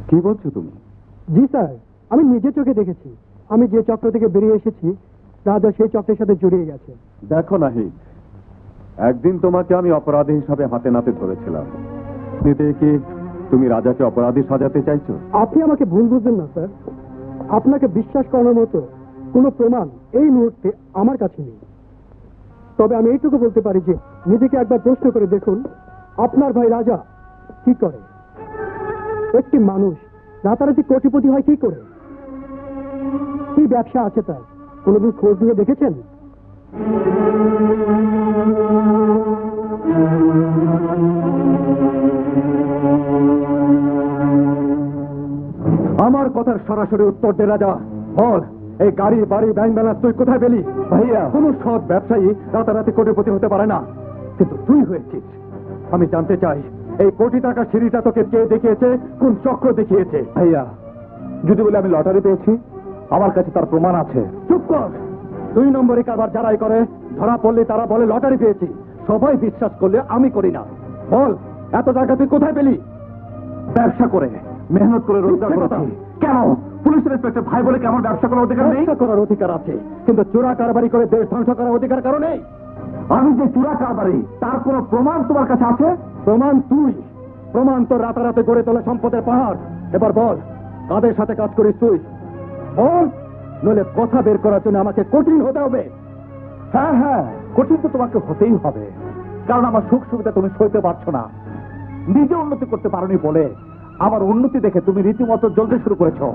কি বলছো তুমি? জি স্যার, আমি নিজে চোখে দেখেছি। আমি যে চক্র থেকে বেরিয়ে এসেছি, রাজা সেই চক্রের সাথে জড়িয়ে গেছে। দেখো নাহিদ, একদিন তোমাকে আমি অপরাধী হিসাবে হাতে নাতে ধরেছিলাম। এতে কি তুমি রাজাকে অপরাধী সাজাতে চাইছো? আপনি আমাকে ভুল বুঝবেন না স্যার। আপনাকে বিশ্বাস করার মতো কোনো প্রমাণ এই মুহূর্তে আমার কাছে নেই। তবে আমি এইটুকু বলতে পারি যে নিজেকে একবার প্রশ্ন করে দেখুন, আপনার ভাই রাজা কি করে? একটি মানুষ রাতারাতি কোটিপতি হয় কি করে? কি ব্যবসা আছে তার? কোনোদিন খোঁজ নিয়ে দেখেছেন? আমার কথার সরাসরি উত্তর দে রাজা। বল, এই গাড়ি বাড়ি ব্যাংক ব্যালেন্স তুই কোথায় পেলি? ভাইয়া, কোন সৎ ব্যবসায়ী রাতারাতি কোটিপতি হতে পারে না, কিন্তু তুই হয়েছিস। আমি জানতে চাই, এই কোটি টাকার সিঁড়িটা তোকে কে দেখিয়েছে, কোন চক্র দেখিয়েছে? ভাইয়া, যদি বলে আমি লটারি পেয়েছি, আমার কাছে তার প্রমাণ আছে। চুপ কর। 2 নম্বরে কারবার যারাই করে ধরা পড়লে তারা বলে লটারি পেয়েছি। সবাই বিশ্বাস করলে আমি করি না। বল, এত টাকা তুই কোথায় পেলি? ব্যবসা করে, মেহনত করে রোজগার করেছি। কেন পুলিশের ইন্সপেক্টর ভাই বলে কেমন ব্যবসা করার অধিকার নেই? ব্যবসা করার অধিকার আছে, কিন্তু চোরা কারবারি করে দেশ ধ্বংস করার অধিকার কারো নেই। আমি যে চোরা কারবারি, তার কোনো প্রমাণ তোমার কাছে আছে? প্রমাণ তুই, প্রমাণ তো রাতারাতে গড়ে তোলে সম্পদের পাহাড়। এবার বল, কাদের সাথে কাজ করিস তুই? বল, নইলে কথা বের করার জন্য আমাকে কঠিন হতে হবে। হ্যাঁ হ্যাঁ, কঠিন তো তোমাকে হতেই হবে, কারণ আমার সুখ সুবিধা তুমি সইতে পারছো না। নিজে উন্নতি করতে পারোনি বলে আমার উন্নতি দেখে তুমি রীতিমতো জ্বলতে শুরু করেছো।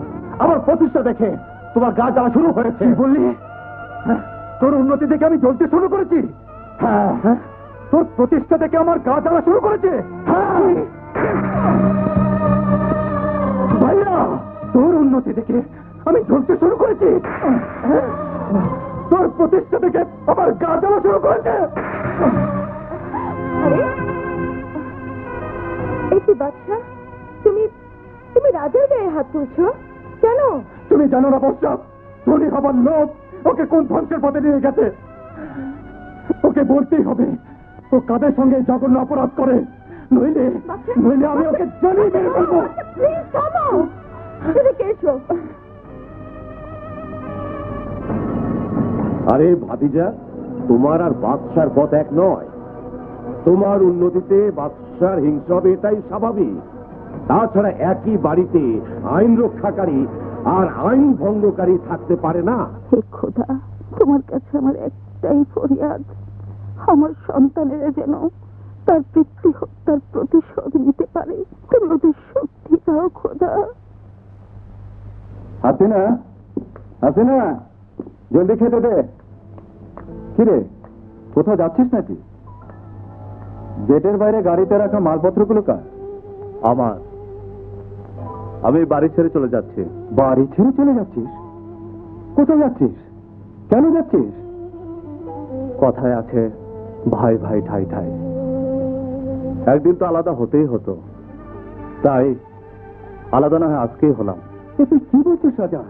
আমার প্রতিষ্ঠা দেখে তোমার গা জ্বালা শুরু হয়েছে। বললি তোর উন্নতি দেখে আমি জ্বলতে শুরু করেছি? হ্যাঁ, তোর প্রতিষ্ঠা দেখে আমার গা জ্বালা শুরু করেছে। ভাইয়া, তোর উন্নতি দেখে আমি জ্বলতে শুরু করেছি, তোর প্রতিষ্ঠা দেখে আমার গা জ্বালা শুরু করেছে। কি বাচ্চা, তুমি তুমি রাজার গায়ে হাত তুলছো কেন? তুমি জানো না বৎসা, ধনী হবার লোভ ওকে কোন ধ্বংসের পথে নিয়ে গেছে। ওকে বলতেই হবে ও কাদের সঙ্গে জঘন্য অপরাধ করে, নইলে নইলে আমি ওকে জানিয়ে মেরে ফেলবো। প্লিজ থামো, এদিকে এসো। আরে ভাতিজা, তোমার আর বাদশার পথ এক নয়। তোমার উন্নতিতে বাদশার হিংসা হবে, এটাই স্বাভাবিক। তাছাড়া একই বাড়িতে আইন রক্ষাকারী আর আইন ভঙ্গকারী থাকতে পারে না। হে খোদা, তোমার কাছে আমার একটাই ফরিয়াদ, আমার সন্তানেরা যেন তার পিতৃ হত্যার প্রতিশোধ নিতে পারে। তুমি ওদের শক্তি দাও খোদা। হাসিনা, হাসিনা, জলদি খেতে দে। কিরে, কোথাও যাচ্ছিস নাকি? গেটের বাইরে গাড়িতে রাখা মালপত্রগুলো কার? আমার। আমি বাড়ি ছেড়ে চলে যাচ্ছি। বাড়ি ছেড়ে চলে যাচ্ছিস? কোথায় যাচ্ছিস? কেন যাচ্ছিস? কথায় আছে ভাই ভাই ঠাই ঠাই। একদিন তো আলাদা হতেই হতো, তাই আলাদা না হয় আজকেই হলাম। তুই কি বলছিস রাজা?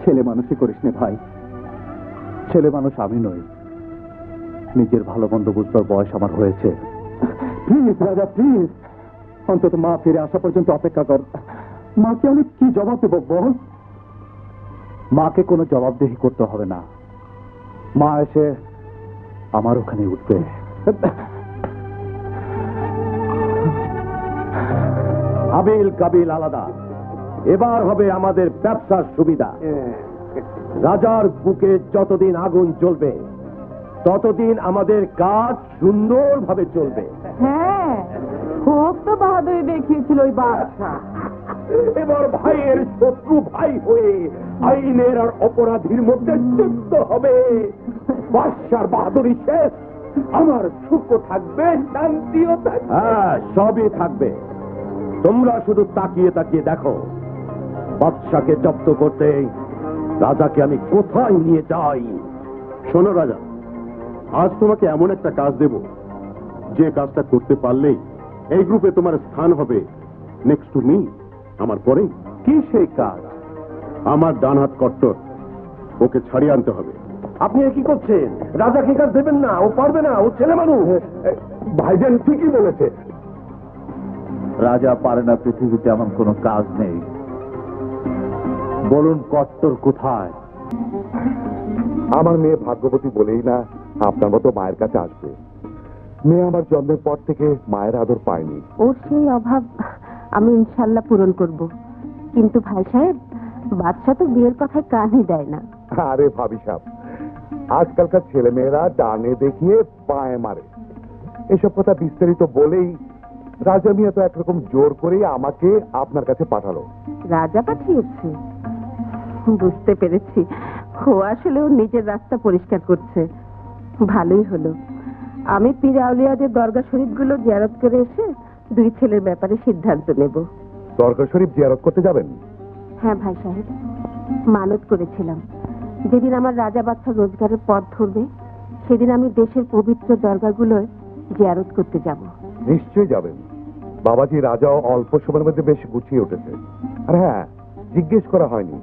ছেলে মানুষই করিস নে ভাই। ছেলে মানুষ আমি নই, নিজের ভালো মন্দ বুঝবার বয়স আমার হয়েছে। প্লিজ রাজা, প্লিজ, অন্তত মা ফিরে আসা পর্যন্ত অপেক্ষা কর। মাকে আমি কি জবাব দেব বল? মাকে কোনো জবাবদিহি করতে হবে না, মা এসে আমার ওখানে উঠবে। আবিল কাবিল আলাদা। এবার হবে আমাদের ব্যবসার সুবিধা। রাজার বুকে যতদিন আগুন জ্বলবে ততদিন আমাদের কাজ সুন্দরভাবে চলবে। হ্যাঁ, খুব তো বাহাদুরি দেখিয়েছিল ওই বাদশা। এবার ভাইয়ের শত্রু ভাই হয়ে আইনের আর অপরাধীর মধ্যে যুদ্ধ হবে। বাদশার বাহাদুরি শেষ, আমার সুখও থাকবে, শান্তিও থাকবে। হ্যাঁ, সবই থাকবে। তোমরা শুধু তাকিয়ে তাকিয়ে দেখো, বাদশাকে জব্দ করতে রাজাকে আমি কোথায় নিয়ে যাই। শোনো রাজা, আজ তোমাকে এমন একটা কাজ দেব, যে কাজটা করতে পারলেই এই গ্রুপে তোমার স্থান হবে নেক্সট টু মি, আমার পরে। কি সেই কাজ? আমার ডান হাত কট্টর, ওকে ছাড়িয়ে আনতে হবে। আপনি কি করছেন? রাজা কি কাজ দেবেন না? ও পারবে না, ও ছেলে মানুষ। ভাইজান ঠিকই বলেছে। রাজা পারে না, পৃথিবীতে এমন কোনো কাজ নেই। বলুন কট্টর কোথায়? আমার মেয়ে ভাগ্যবতী বলেই না আপনার মতো মায়ের কাছে আসবে। মেয়ে আমার জন্মের পর থেকে মায়ের আদর পায়নি। ওর সেই অভাব আমি ইনশাল্লাহ পূরণ করব, কিন্তু ভাই সাহেব, বাচ্চা তো বিয়ের কথায় কানই দেয় না। আরে ভাবি সাহেব, আজকালকার ছেলে মেয়েরা ডানে দেখিয়ে পায়ে মারে। এসব কথা বিস্তারিত বলেই রাজা মিয়া তো একরকম জোর করেই আমাকে আপনার কাছে পাঠালো। রাজা পাঠিয়েছে? বুঝতে পেরেছি, ও আসলে ওর নিজের রাস্তা পরিষ্কার করছে। ভালোই হলো, আমি পীর আউলিয়াদের দরগা শরীফগুলো জিয়ারত করে এসে দুই ছেলের ব্যাপারে সিদ্ধান্ত নেব। দরগা শরীফ জিয়ারত করতে যাবেন? হ্যাঁ ভাই সাহেব, মানত করেছিলাম যেদিন আমার রাজা বাচ্চা রোজগারের পথ ধরবে সেদিন আমি দেশের পবিত্র দরগাগুলোয় জিয়ারত করতে যাব। নিশ্চয়ই যাবেন। বাবাজি রাজাও অল্প সময়ের মধ্যে বেশ গুছিয়ে উঠেছে। আর হ্যাঁ, জিজ্ঞেস করা হয়নি,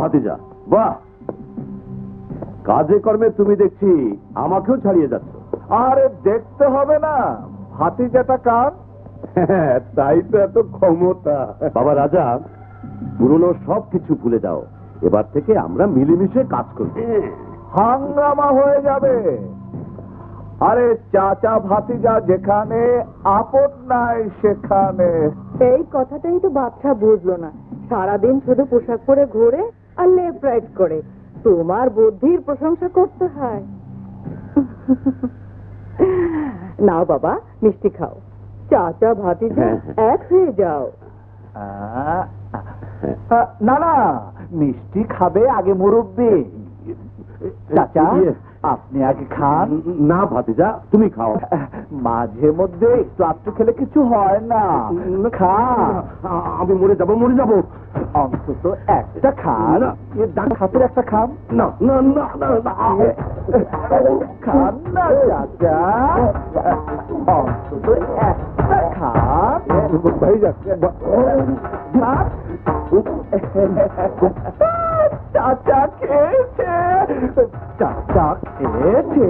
ভাতিজা বাহ, কাজে কর্মে তুমি দেখছি আমাকেও ছাড়িয়ে যাচ্ছ। আরে দেখতে হবে না, ভাতিজাটা কার? তাই তো এত ক্ষমতা। বাবা রাজা, পুরনো সব কিছু ভুলে যাও, এবার থেকে আমরা মিলেমিশে কাজ করব। হাঙ্গামা হয়ে যাবে। আরে চাচা ভাতিজা যেখানে, আপদ নাই সেখানে। এই কথাটাই তো বাচ্চা বুঝলো না। সারাদিন শুধু পোশাক পরে ঘুরে আর লেফট রাইট করে। তোমার বুদ্ধির প্রশংসা করতে হয়। নাও বাবা, মিষ্টি খাও। চাচা ভাতিজা এক হয়ে যাও। না না, মিষ্টি খাবে আগে মুরব্বি। চাচা, আপনি আগে খান। না ভাতিজা, তুমি খাও। মাঝে মধ্যে একটু আধটু খেলে কিছু হয় না। খা। আমি মরে যাবো, মরে যাবো। অন্তত একটা খান। ডান হাতের একটা খান। না না না না, খান না চাচা, অন্তত একটা খান। ভাই যাচ্ছে চাচা খেয়েছে, চাচা খেয়েছে।